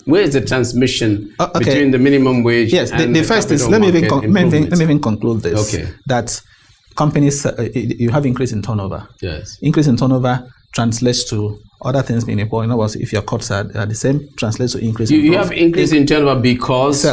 Where is the transmission between the minimum wage? Yes, and the first is, let me even conclude this. Okay. That companies, you have increase in turnover. Yes. Increase in turnover translates to other things being equal. In other words, if your costs are the same, translates to increase in You have increase in turnover because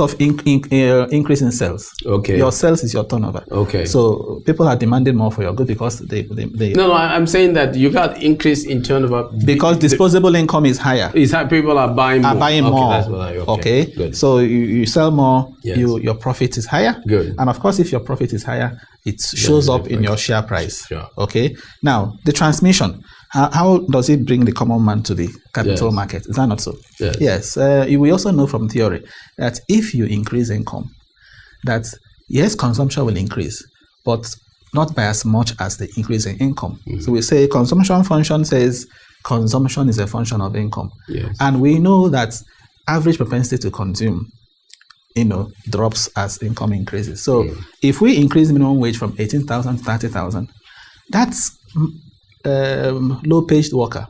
of increase in sales. Okay. Your sales is your turnover. Okay. So people are demanding more for your good because they No, I'm saying that you got increase in turnover because disposable income is higher. Is how people are buying more. That's what Good. So you sell more, yes. your profit is higher. Good. And of course, if your profit is higher, it shows up in your share price. Sure. Okay. Now, the transmission, how does it bring the common man to the capital market? Is that not so? Yes. We also know from theory that if you increase income, that yes, consumption will increase, but not by as much as the increase in income. Mm-hmm. So we say consumption function says consumption is a function of income. Yes. And we know that average propensity to consume drops as income increases. So if we increase minimum wage from 18,000 to 30,000, that's low-paid worker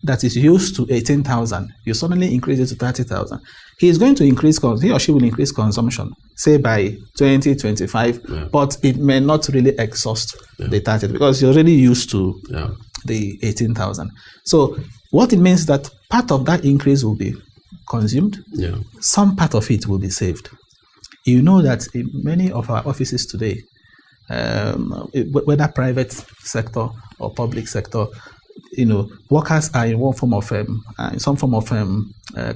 that is used to 18,000. You suddenly increase it to 30,000. He or she will increase consumption, say by 20, 25, but it may not really exhaust the 30 because you're already used to the 18,000. So what it means is that part of that increase will be consumed. Some part of it will be saved. You know that in many of our offices today, whether private sector or public sector, workers are in some form of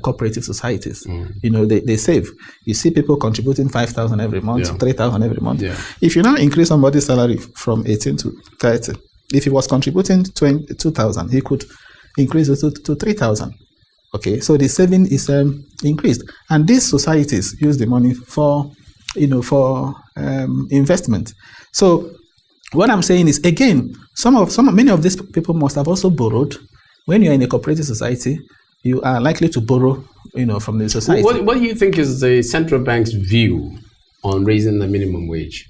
cooperative societies. They save. You see people contributing 5,000 every month, 3,000 every month. If you now increase somebody's salary from 18 to 30, if he was contributing 2,000, he could increase it to 3,000. Okay, so the saving is increased, and these societies use the money for investment. So what I'm saying is, again, many of these people must have also borrowed. When you're in a cooperative society, you are likely to borrow, from the society. What do you think is the central bank's view on raising the minimum wage?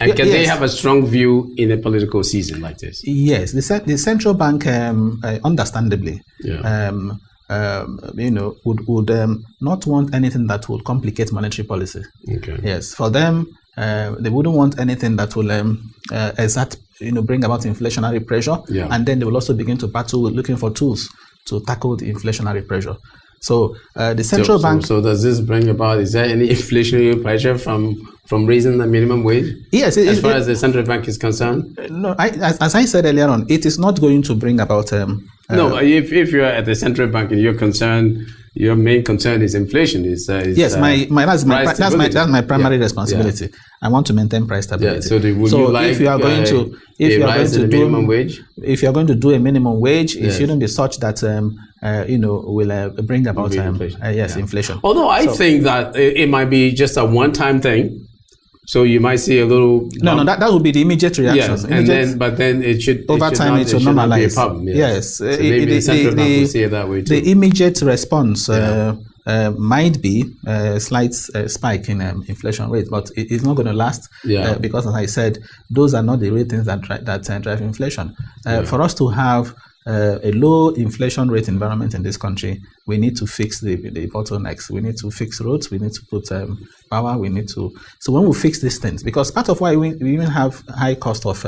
And can they have a strong view in a political season like this? Yes, the central bank, understandably, would not want anything that would complicate monetary policy. Okay. Yes, for them, they wouldn't want anything that will bring about inflationary pressure, and then they will also begin to battle with looking for tools to tackle the inflationary pressure. So the central bank. So does this bring about? Is there any inflationary pressure from raising the minimum wage? Yes, as far as the central bank is concerned. No, as I said earlier on, it is not going to bring about. No, if you're at the central bank and you're concerned, your main concern is inflation. Yes, that's my primary responsibility. I want to maintain price stability. If you are going to minimum wage, if you are going to do a minimum wage, it shouldn't be such that will bring about inflation. Although I think that it might be just a one-time thing. So you might see a little. No, that would be the immediate reaction. Yes, but then it should over time it should normalize. Be a problem. Yes, so maybe the central bank will see it that way too. The immediate response might be a slight spike in inflation rate, but it's not going to last because, as I said, those are not the real things that drive inflation. For us to have a low inflation rate environment in this country, we need to fix the bottlenecks. We need to fix roads. We need to put power. So when we fix these things, because part of why we even have high cost of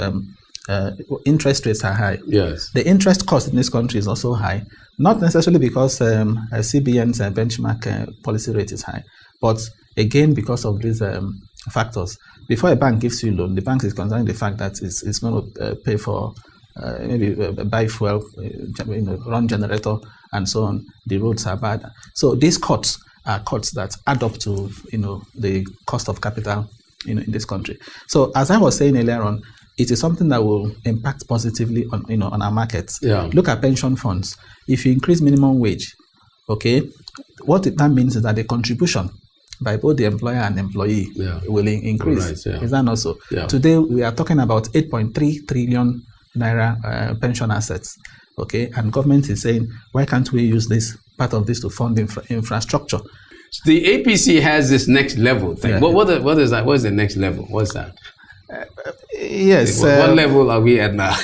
interest rates are high. Yes. The interest cost in this country is also high, not necessarily because CBN's benchmark policy rate is high, but again because of these factors. Before a bank gives you a loan, the bank is considering the fact that it's going to pay for maybe buy fuel, run generator, and so on. The roads are bad. So these costs are costs that add up to the cost of capital in this country. So as I was saying earlier on, it is something that will impact positively on our markets. Look at pension funds. If you increase minimum wage, okay, what that means is that the contribution by both the employer and employee will increase. Is that not so? Today we are talking about 8.3 trillion naira pension assets, okay, and government is saying, why can't we use this part of this to fund infrastructure? So the APC has this next level thing. What is that? What is the next level? What's that? Yes. What level are we at now?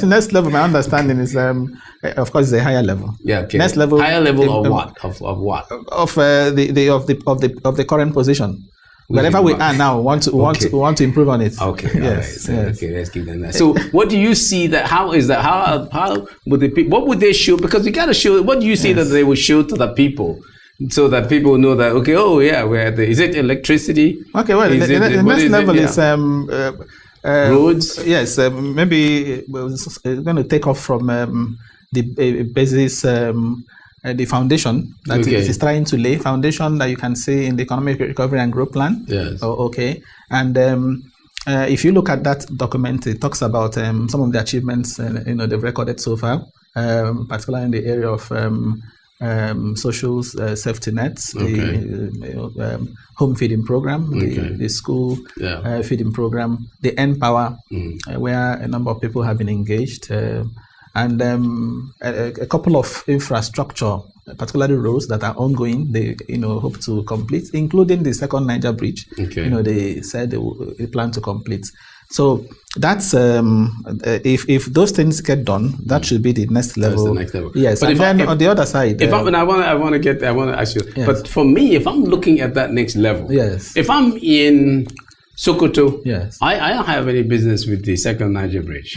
Next level, my understanding is, of course, it's a higher level. Yeah. Okay. Next level. Higher level of what? Of what? Of the current position. Wherever we are now, want to improve on it. Okay. Yes. Right. Yes. Okay. Let's keep that. So, what do you see that? How is that? How would what would they show? Because we got to show. What do you see that they will show to the people? So that people know that, okay, oh yeah, is it electricity? Okay, well, the next level is roads. Yes, maybe it's going to take off from the basis, the foundation that it is trying to lay, foundation that you can see in the Economic Recovery and Growth Plan. Yes. Okay, and if you look at that document, it talks about some of the achievements they've recorded so far, particularly in the area of social safety nets, the home feeding program, the school feeding program, the Empower, where a number of people have been engaged, and a couple of infrastructure, particularly roads that are ongoing. They hope to complete, including the second Niger bridge. They said they plan to complete. So that's if those things get done, that should be the next level. That's the next level. Yes, but on the other side, I want to ask you. Yes. But for me, if I'm looking at that next level, yes. If I'm in Sokoto, yes, I don't have any business with the second Niger bridge.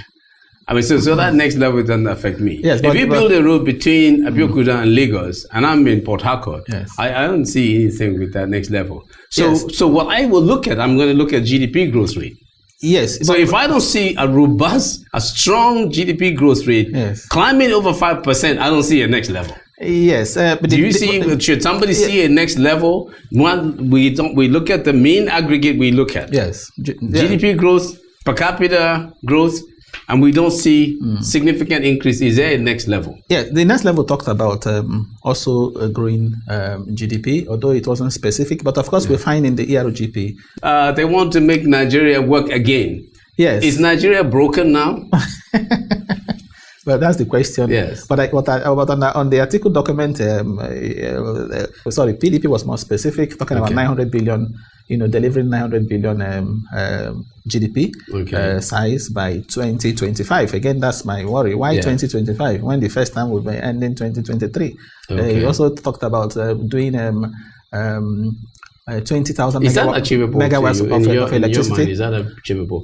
I mean, so that next level doesn't affect me. Yes, if you build a road between Abeokuta and Lagos, and I'm in Port Harcourt, yes. I don't see anything with that next level. So what I will look at, I'm going to look at GDP growth rate. Yes. So if I don't see a strong GDP growth rate, climbing over 5%, I don't see a next level. Yes. Should somebody see a next level? We look at the main aggregate we look at. Yes. GDP growth, per capita growth, and we don't see significant increase. Is there a next level? Yeah, the next level talked about also growing GDP, although it wasn't specific. But of course, we find in the ERGP. They want to make Nigeria work again. Yes. Is Nigeria broken now? Well, that's the question. Yes. But on the article document, PDP was more specific, talking about 900 billion, delivering 900 billion GDP size by 2025. Again, that's my worry. Why 2025? When the first time will be ending 2023. He also talked about doing 20,000 megawatts of electricity. Mind, is that achievable?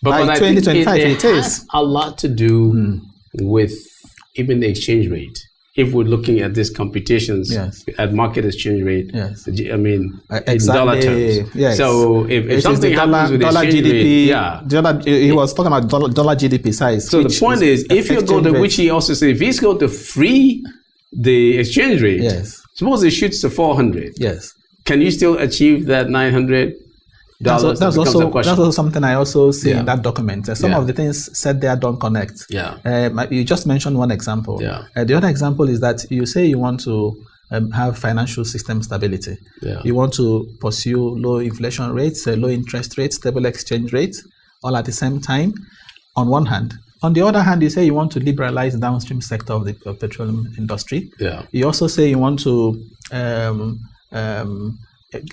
By 2025, it has a lot to do with even the exchange rate. If we're looking at these computations at market exchange rate, I mean, in dollar terms. Yes. So if something happens with dollar exchange GDP, he was talking about dollar GDP size. So the point is, if you're going to, which he also said, if he's going to free the exchange rate, suppose it shoots to 400. Yes. Can you still achieve that $900? That's also something I also see in that document. Some of the things said there don't connect. You just mentioned one example. The other example is that you say you want to have financial system stability. You want to pursue low inflation rates, low interest rates, stable exchange rates, all at the same time, on one hand. On the other hand, you say you want to liberalize the downstream sector of the petroleum industry. You also say you want to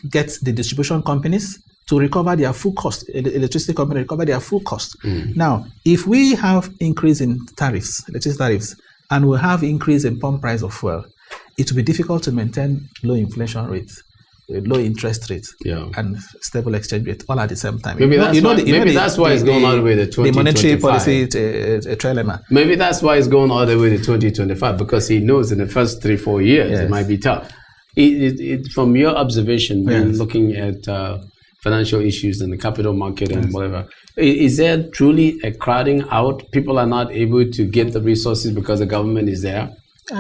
get the distribution companies to recover their full cost, electricity company recover their full cost. Now, if we have increase in tariffs, electricity tariffs, and we have increase in pump price of fuel, it will be difficult to maintain low inflation rates, low interest rates, and stable exchange rate all at the same time. Maybe that's why it's going all the way to 2025. The monetary policy trilemma. Maybe that's why it's going all the way to 2025, because he knows in the first 3-4 years it might be tough. From your observation, when looking at financial issues in the capital market and whatever, is there truly a crowding out? People are not able to get the resources because the government is there?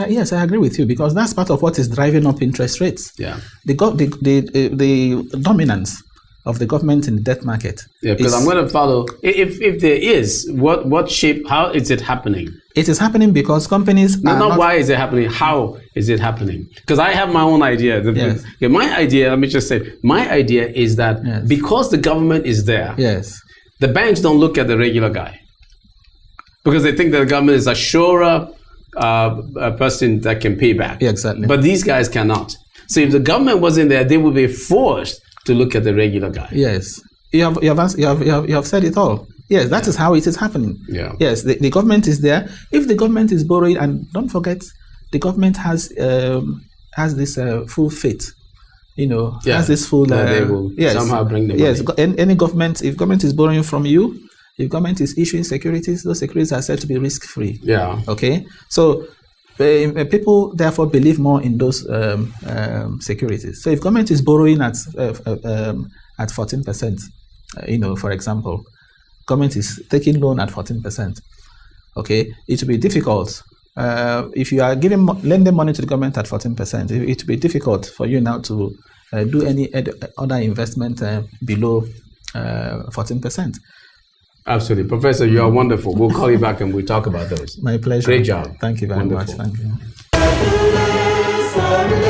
Yes, I agree with you, because that's part of what is driving up interest rates. The dominance of the government in the debt market. Because I'm going to follow. If there is, what shape? How is it happening? It is happening because companies. Not why is it happening. How is it happening? Because I have my own idea. My idea. Let me just say, my idea is that because the government is there, the banks don't look at the regular guy, because they think that the government is a surer person that can pay back. Exactly. But these guys cannot. So if the government wasn't there, they would be forced to look at the regular guy. Yes. You have said it all. Yes, that is how it is happening. Yeah. Yes, the government is there. If the government is borrowing, and don't forget, the government has this full faith. Has this full. They will somehow bring the money. Yes, any government, if government is borrowing from you, if government is issuing securities, those securities are said to be risk-free. Yeah. Okay. So people therefore believe more in those securities. So if government is borrowing at 14%, for example, government is taking loan at 14%. Okay, it will be difficult. If you are lending money to the government at 14%, it will be difficult for you now to do any other investment below 14%. Absolutely. Professor, you are wonderful. We'll call you back and we'll talk about those. My pleasure. Great job. Thank you very much. Thank you.